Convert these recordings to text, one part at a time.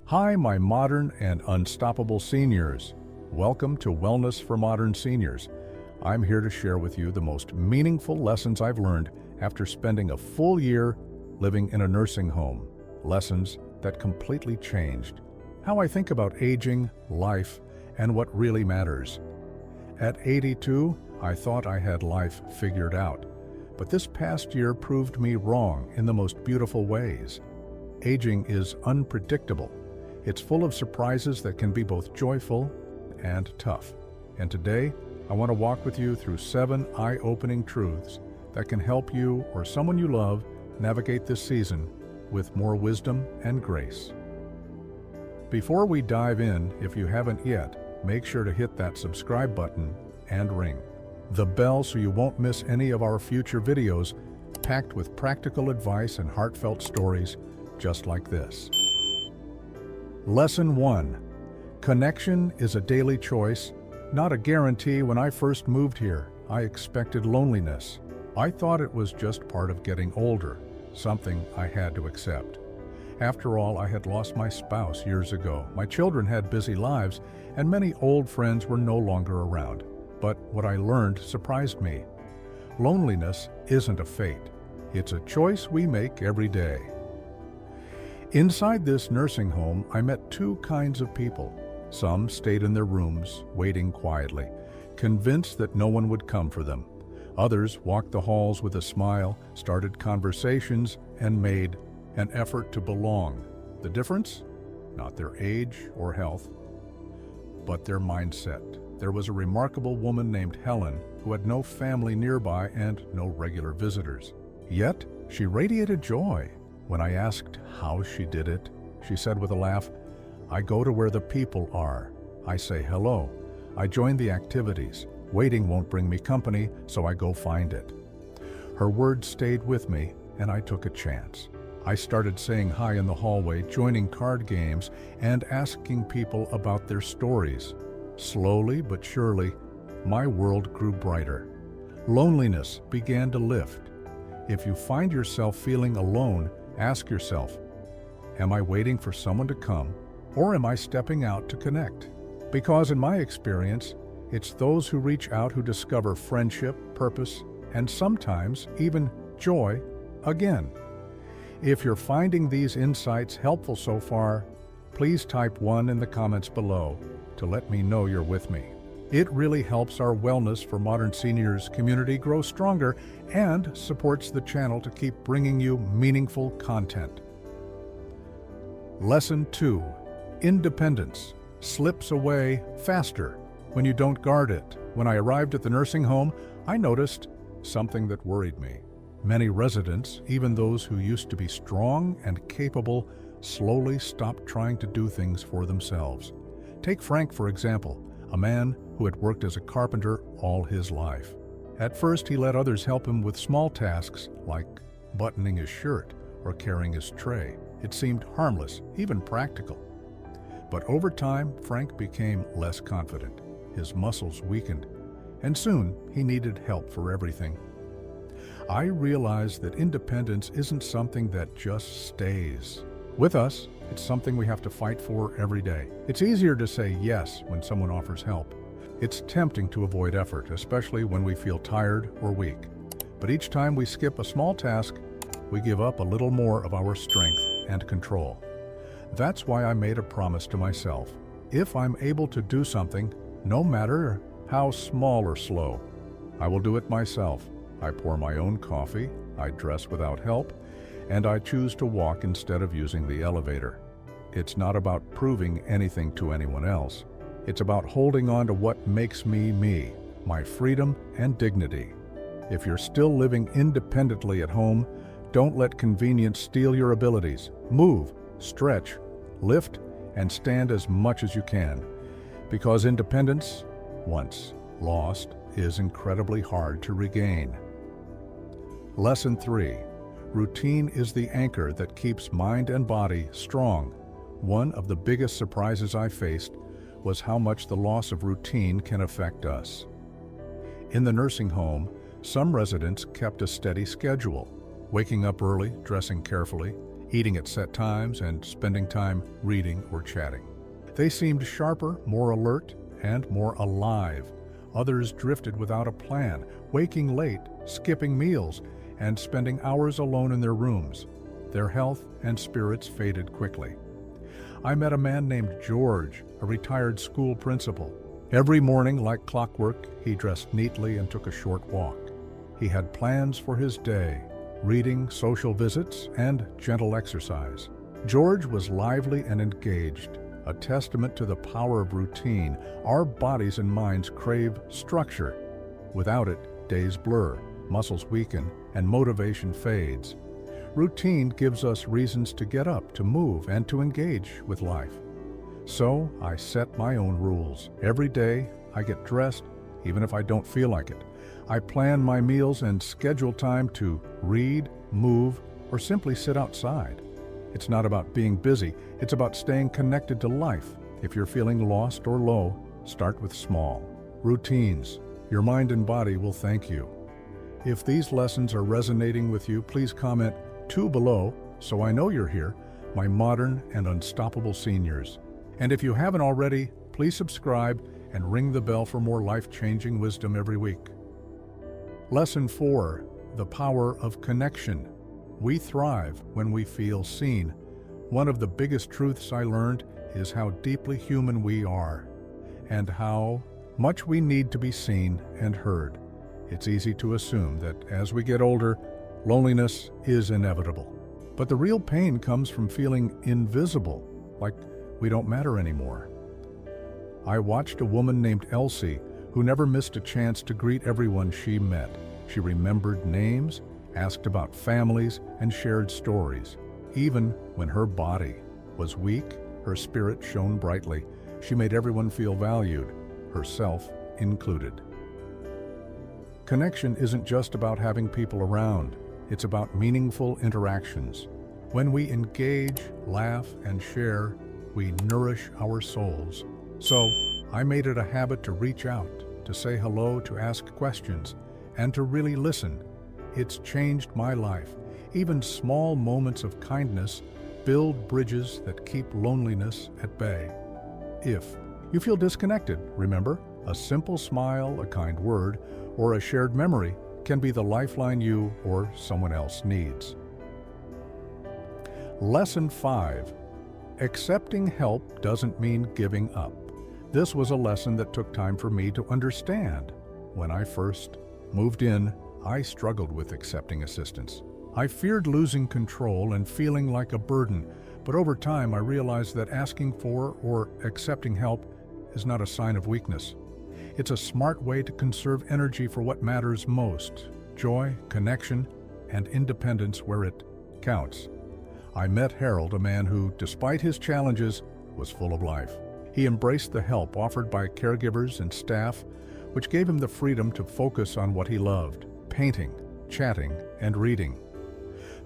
Hi, my modern and unstoppable seniors. Welcome to Wellness for Modern Seniors. I'm here to share with you the most meaningful lessons I've learned after spending a full year living in a nursing home. Lessons that completely changed how I think about aging, life, and what really matters. At 82, I thought I had life figured out, but this past year proved me wrong in the most beautiful ways. Aging is unpredictable. It's full of surprises that can be both joyful and tough. And today, I want to walk with you through 7 eye-opening truths that can help you or someone you love navigate this season with more wisdom and grace. Before we dive in, if you haven't yet, make sure to hit that subscribe button and ring the bell so you won't miss any of our future videos packed with practical advice and heartfelt stories just like this. Lesson 1. Connection is a daily choice, not a guarantee. When I first moved here, I expected loneliness. I thought it was just part of getting older, something I had to accept. After all, I had lost my spouse years ago. My children had busy lives, and many old friends were no longer around. But what I learned surprised me. Loneliness isn't a fate. It's a choice we make every day. Inside this nursing home, I met 2 kinds of people. Some stayed in their rooms, waiting quietly, convinced that no one would come for them. Others walked the halls with a smile, started conversations, and made an effort to belong. The difference? Not their age or health, but their mindset. There was a remarkable woman named Helen who had no family nearby and no regular visitors. Yet, she radiated joy. When I asked how she did it, she said with a laugh, "I go to where the people are. I say hello. I join the activities. Waiting won't bring me company, so I go find it." Her words stayed with me, and I took a chance. I started saying hi in the hallway, joining card games, and asking people about their stories. Slowly but surely, my world grew brighter. Loneliness began to lift. If you find yourself feeling alone, ask yourself, am I waiting for someone to come, or am I stepping out to connect? Because in my experience, it's those who reach out who discover friendship, purpose, and sometimes even joy again. If you're finding these insights helpful so far, please type 1 in the comments below to let me know you're with me. It really helps our Wellness for Modern Seniors community grow stronger and supports the channel to keep bringing you meaningful content. Lesson 2. Independence slips away faster when you don't guard it. When I arrived at the nursing home, I noticed something that worried me. Many residents, even those who used to be strong and capable, slowly stopped trying to do things for themselves. Take Frank, for example, a man who had worked as a carpenter all his life. At first, he let others help him with small tasks like buttoning his shirt or carrying his tray. It seemed harmless, even practical. But over time, Frank became less confident. His muscles weakened, and soon he needed help for everything. I realized that independence isn't something that just stays with us. It's something we have to fight for every day. It's easier to say yes when someone offers help. It's tempting to avoid effort, especially when we feel tired or weak. But each time we skip a small task, we give up a little more of our strength and control. That's why I made a promise to myself. If I'm able to do something, no matter how small or slow, I will do it myself. I pour my own coffee, I dress without help, and I choose to walk instead of using the elevator. It's not about proving anything to anyone else. It's about holding on to what makes me me, my freedom and dignity. If you're still living independently at home, don't let convenience steal your abilities. Move, stretch, lift, and stand as much as you can. Because independence, once lost, is incredibly hard to regain. Lesson 3. Routine is the anchor that keeps mind and body strong. One of the biggest surprises I faced was how much the loss of routine can affect us. In the nursing home, some residents kept a steady schedule, waking up early, dressing carefully, eating at set times and spending time reading or chatting. They seemed sharper, more alert, and more alive. Others drifted without a plan, waking late, skipping meals, and spending hours alone in their rooms. Their health and spirits faded quickly. I met a man named George, a retired school principal. Every morning, like clockwork, he dressed neatly and took a short walk. He had plans for his day, reading, social visits, and gentle exercise. George was lively and engaged, a testament to the power of routine. Our bodies and minds crave structure. Without it, days blur, muscles weaken, and motivation fades. Routine gives us reasons to get up, to move, and to engage with life. So I set my own rules. Every day, I get dressed, even if I don't feel like it. I plan my meals and schedule time to read, move, or simply sit outside. It's not about being busy, it's about staying connected to life. If you're feeling lost or low, start with small routines. Your mind and body will thank you. If these lessons are resonating with you, please comment 2 below so I know you're here, my modern and unstoppable seniors. And if you haven't already, please subscribe and ring the bell for more life-changing wisdom every week. Lesson 4, the power of connection. We thrive when we feel seen. One of the biggest truths I learned is how deeply human we are, and how much we need to be seen and heard. It's easy to assume that as we get older, loneliness is inevitable. But the real pain comes from feeling invisible, like we don't matter anymore. I watched a woman named Elsie who never missed a chance to greet everyone she met. She remembered names, asked about families, and shared stories. Even when her body was weak, her spirit shone brightly. She made everyone feel valued, herself included. Connection isn't just about having people around. It's about meaningful interactions. When we engage, laugh, and share, we nourish our souls. So, I made it a habit to reach out, to say hello, to ask questions, and to really listen. It's changed my life. Even small moments of kindness build bridges that keep loneliness at bay. If you feel disconnected, remember, a simple smile, a kind word, or a shared memory can be the lifeline you or someone else needs. Lesson 5. Accepting help doesn't mean giving up. This was a lesson that took time for me to understand. When I first moved in, I struggled with accepting assistance. I feared losing control and feeling like a burden, but over time I realized that asking for or accepting help is not a sign of weakness. It's a smart way to conserve energy for what matters most: joy, connection, and independence where it counts. I met Harold, a man who, despite his challenges, was full of life. He embraced the help offered by caregivers and staff, which gave him the freedom to focus on what he loved: painting, chatting, and reading.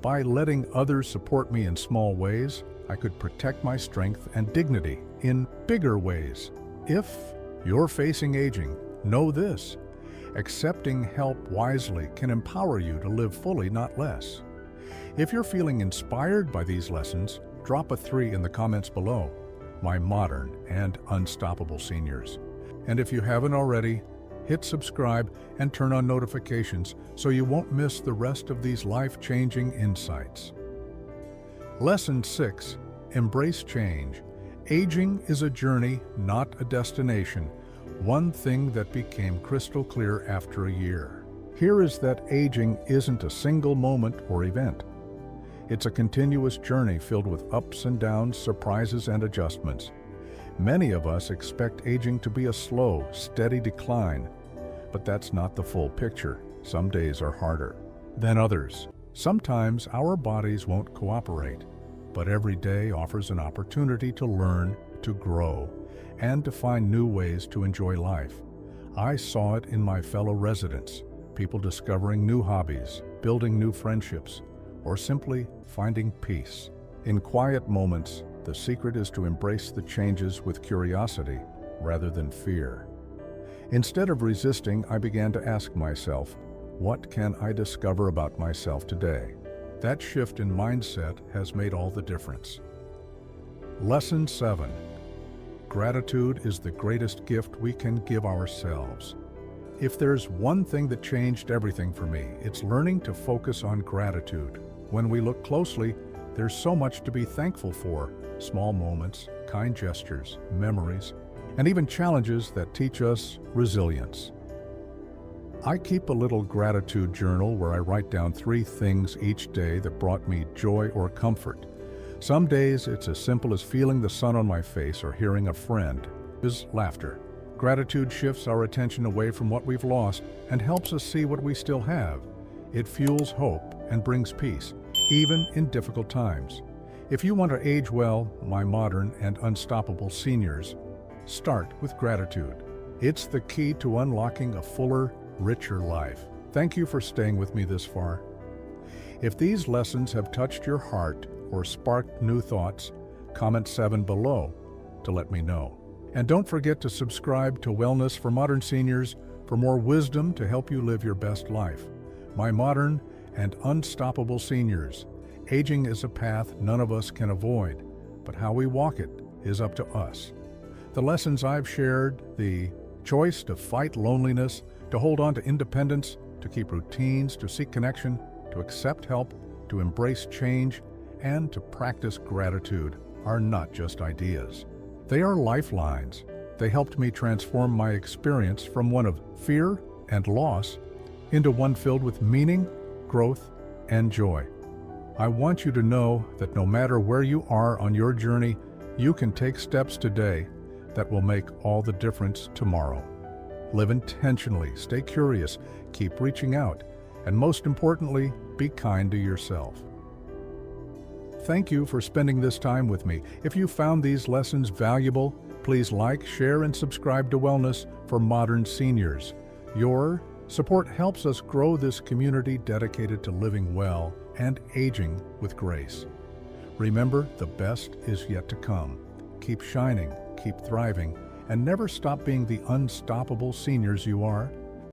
By letting others support me in small ways, I could protect my strength and dignity in bigger ways. If you're facing aging, know this: accepting help wisely can empower you to live fully, not less. If you're feeling inspired by these lessons, drop a 3 in the comments below, my modern and unstoppable seniors. And if you haven't already, hit subscribe and turn on notifications so you won't miss the rest of these life-changing insights. Lesson 6. Embrace change. Aging is a journey, not a destination. One thing that became crystal clear after a year. Here is that aging isn't a single moment or event. It's a continuous journey filled with ups and downs, surprises and adjustments. Many of us expect aging to be a slow, steady decline, but that's not the full picture. Some days are harder than others. Sometimes our bodies won't cooperate, but every day offers an opportunity to learn, to grow, and to find new ways to enjoy life. I saw it in my fellow residents, people discovering new hobbies, building new friendships, or simply finding peace. In quiet moments, the secret is to embrace the changes with curiosity rather than fear. Instead of resisting, I began to ask myself, what can I discover about myself today? That shift in mindset has made all the difference. Lesson 7. Gratitude is the greatest gift we can give ourselves. If there's one thing that changed everything for me, it's learning to focus on gratitude. When we look closely, there's so much to be thankful for. Small moments, kind gestures, memories, and even challenges that teach us resilience. I keep a little gratitude journal where I write down 3 things each day that brought me joy or comfort. Some days it's as simple as feeling the sun on my face or hearing a friend's laughter. Gratitude shifts our attention away from what we've lost and helps us see what we still have. It fuels hope and brings peace, even in difficult times. If you want to age well, my modern and unstoppable seniors, start with gratitude. It's the key to unlocking a fuller, richer life. Thank you for staying with me this far. If these lessons have touched your heart or sparked new thoughts, comment 7 below to let me know. And don't forget to subscribe to Wellness for Modern Seniors for more wisdom to help you live your best life. My modern and unstoppable seniors, aging is a path none of us can avoid, but how we walk it is up to us. The lessons I've shared, the choice to fight loneliness, to hold on to independence, to keep routines, to seek connection, to accept help, to embrace change, and to practice gratitude are not just ideas. They are lifelines. They helped me transform my experience from one of fear and loss into one filled with meaning, growth, and joy. I want you to know that no matter where you are on your journey, you can take steps today that will make all the difference tomorrow. Live intentionally, stay curious, keep reaching out, and most importantly, be kind to yourself. Thank you for spending this time with me. If you found these lessons valuable, please like, share, and subscribe to Wellness for Modern Seniors. Your support helps us grow this community dedicated to living well and aging with grace. Remember, the best is yet to come. Keep shining, keep thriving, and never stop being the unstoppable seniors you are.